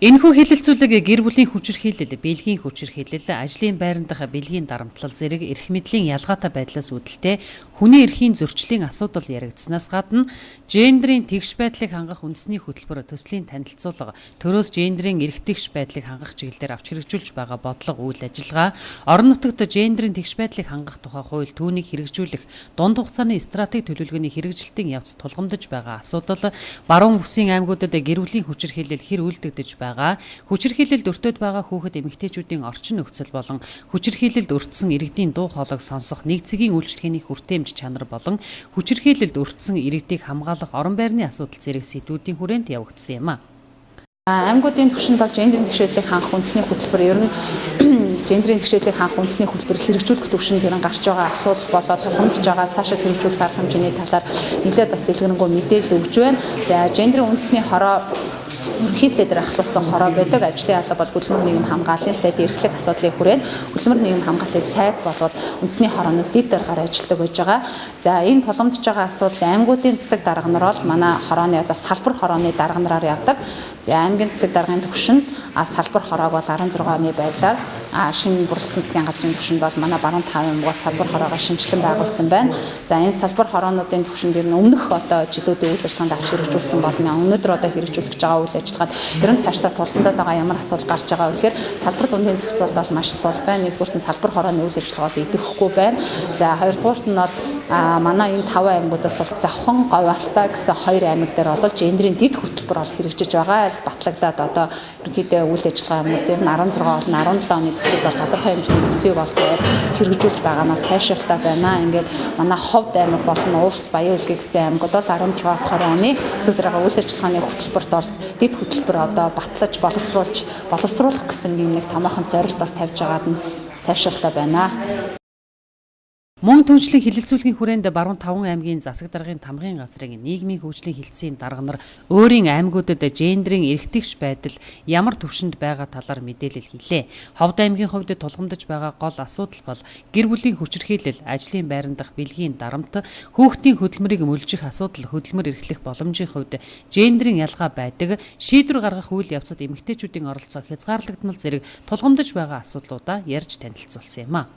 Энэхүү хэлэлцүүлэг гэр бүлийн хүчирхийлэл, биелгийн хүчирхийлэл, ажлын байран дахь биелгийн дарамтлал зэрэг эрх мэдлийн ялгаатай байдлаас үүдэлтэй хүний эрхийн зөрчлийн асуудал яригдсанаас гадна гендерийн тэгш байдлыг хангах үндэсний хөтөлбөр төслийн танилцуулга, төрөөс гендерийн эрх тэгш байдлыг хангах чиглэлээр авч хэрэгжүүлж байгаа бодлого үйл ажиллагаа, орон нутагт гендерийн тэгш байдлыг хангах тухай хууль түүнийг хэрэгжүүлэх дунд хугацааны стратеги төлөвлөгөөний хэрэгжилтийн явц тулгамдж байгаа асуудал, баруун бүсийн аймагуудад гэр бүлийн хүчирхийлэл хэр үйлдэгдэж байгаа, хүчирхийлэлд өртөөд байгаа хүүхэд эмэгтэйчүүдийн орчин нөхцөл болон хүчирхийлэлд өртсөн иргэдийн дуу хоолойг сонсох нэг цэгийн үйлчлэгээний хүртээмж чанар болон хүчирхийлэлд өртсөн иргэдийг хамгаалах орон байрны асуудал зэрэг сэдвүүдийн хүрээнд явагдсан юм а. Аймагуудын түвшинд бол гендерийн тэгшээдлийг хангах үндэсний хөтөлбөр ер нь гендерийн тэгшээдлийг хангах үндэсний хөтөлбөр хэрэгжүүлэх түвшинд тэрэн гарч байгаа асуудал болоод тулгамдж байгаа цаашаа хэрэгжүүлэх арга хэмжээний талаар нэлээд бас дэлгэрэнгүй мэдээлэл өгж байна. За гендерийн үндэсний хороо ерөнхий сайдаар ахлуулсан хороо байдаг. Ажлын алба бол хөдөлмөр нийгэм хамгааллын сайдын эрхлэх асуудлыг хүрээд хөдөлмөр нийгэм хамгааллын сайд болоод үндэсний хороонууд дэд дараагаар ажилладаг байж байгаа. За энэ тулгамдж байгаа асуудал аймагуудын засаг дарга нар бол манай хорооны одоо салбар хорооны дарга нараар явдаг. За аймгийн засаг даргын түвшинд салбар хороог бол 16 оны байдлаар шинэ бүрэлдэхүүн засгийн газрын түвшинд бол манай баруун таван аймагаас салбар хороогоо шинжилэн байгуулсан байна. За энэ салбар хороонуудын түвшинд ер нь өмнөх одоо жилүүдийн үйл ажиллагаанд авч хэрэгжүүлсэн болно. Өнөөдөр одоо хэрэгжүүлэх байгаа үйл ажиллагаанд ер нь цаашдаа тулгамдаад байгаа ямар асуудал гарч байгаа вэ гэхээр салбар дундын зохицуулалт бол маш сул байна. Нэгдүгürt нь салбар хорооны үйл ажиллагаа идэвхгүй байна. За хоёрдугаарт нь бол манай энэ 5 аймагуудаас бол Завхан, Говьалтай гэсэн 2 аймаг дээр бол гендерийн дэд хөтөлбөр бол хэрэгжиж байгаа. Батлагдаад одоо ерөнхийдөө үйл ажиллагаа юмнууд ер нь 16 болон 17 оны төсөв бол тодорхой хэмжээний төсвийг бол хэрэгжүүлж байгаанаас сайшаалтай байна. Ингээд манай Ховд аймаг болон Увс, Баян Үлгий гэсэн аймагуд бол 16-аас 20 оны засаг дарга үйл ажиллагааны хөтөлбөрт бол дэд хөтөлбөр одоо батлаж боловсруулах гэсэн нэг томоохон зорилт бол тавьж байгаад нь сайшаалтай байна. Мөн түншлэн хилэлцүүлгийн хүрээнд баруун таван аймгийн засаг даргын тамгын газрын нийгмийн хөгжлийн хэлтсийн дарга нар өөрийн аймагуудад гендерийн эрх тэгш байдал ямар түвшинд байгаа талаар мэдээлэл хийлээ. Ховд аймгийн хувьд тулгамдж байгаа гол асуудал бол гэр бүлийн хүчирхийлэл, ажлын байран дахь бэлгийн дарамт, хүүхдийн хөдөлмөрийг мөлжих асуудал, хөдөлмөр эрхлэх боломжийн хувьд гендерийн ялгаа байдаг, шийдвэр гаргах үйл явцад эмэгтэйчүүдийн оролцоо хязгаарлагдмал зэрэг тулгамдж байгаа асуудлуудаа ярьж танилцуулсан юм а.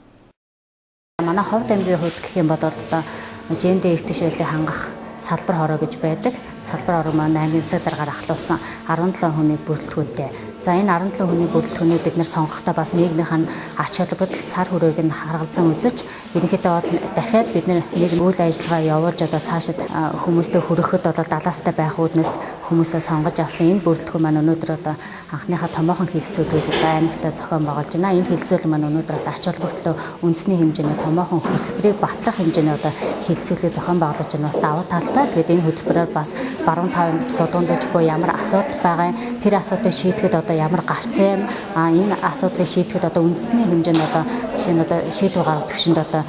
Манай Ховд аймгийн хувьд гэх юм бол одоо гендер эрх тэгш байдлыг хангах салбар хороо гэж байдаг. Салбар хороо маань аймгийн засаг даргаар ахлуулсан 17 хүний бүрэлдэхүүнтэй. За энэ 17 хүний бүрэлдэхүүнийг бид нэр сонгохдоо бас нийгмийн ач холбогдол цар хүрээг нь харгалзан үзэж ерөнхийдөө дахиад бид нэг үйл ажиллагаа явуулж одоо цаашид хүмүүстэй хүрэхэд бол далаастай байх үүднээс хүмүүсээ сонгож авсан энэ бүрэлдэхүүн маань өнөөдөр одоо анхныхаа томоохон хилцүүлгийг одоо аймагтаа зохион байгуулж байна. Энэ хилцүүлэг маань өнөөдрөөс ач холбогдол үндэсний хэмжээний томоохон хөтөлбөрийг батлах хэмжээний одоо хилцүүлгийг зохион байгуулж байна. Бас давуу талтай. Тэгээд энэ хөтөлбөрөөр бас баруун таван тулгамдж буй ямар асуудал байгаа тэр асуудлыг шийдэхэд одоо ямар гарцээ энэ асуудлыг шийдэхэд одоо үндэсний хэмжээнд одоо жишээ нь одоо шийдвэр гаргах төвшөнд одоо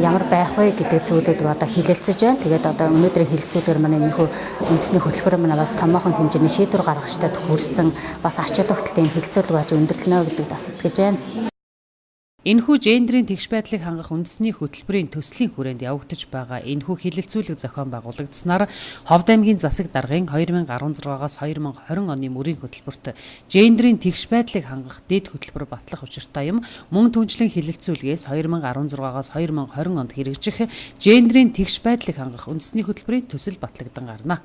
ямар байх вэ гэдэг зүйлүүд одоо хилэлцэж байна. Тэгээд одоо өнөөдрийн хилцүүлгээр манай энэхүү үндэсний хөтөлбөр манай бас томоохон хэмжээний шийдвэр гаргахтай хүрсэн бас ач холбогдолтой хилцүүлэг болж өндөрлөнө гэдэгт бас итгэж байна. Энэхүү гендерийн тэгш байдлыг хангах үндэсний хөтөлбөрийн төслийн хүрээнд явагдаж байгаа энэхүү хилэлцүүлэг зохион байгуулагдсанаар Ховд аймгийн засаг даргын 2016-аас 2020 оны мөрийн хөтөлбөрт гендерийн тэгш байдлыг хангах дэд хөтөлбөр батлах учиртай юм. Мөн түншлэн хилэлцүүлгээс 2016-аас 2020 онд хэрэгжих гендерийн тэгш байдлыг хангах үндэсний хөтөлбөрийн төсөл батлагдсан гарна.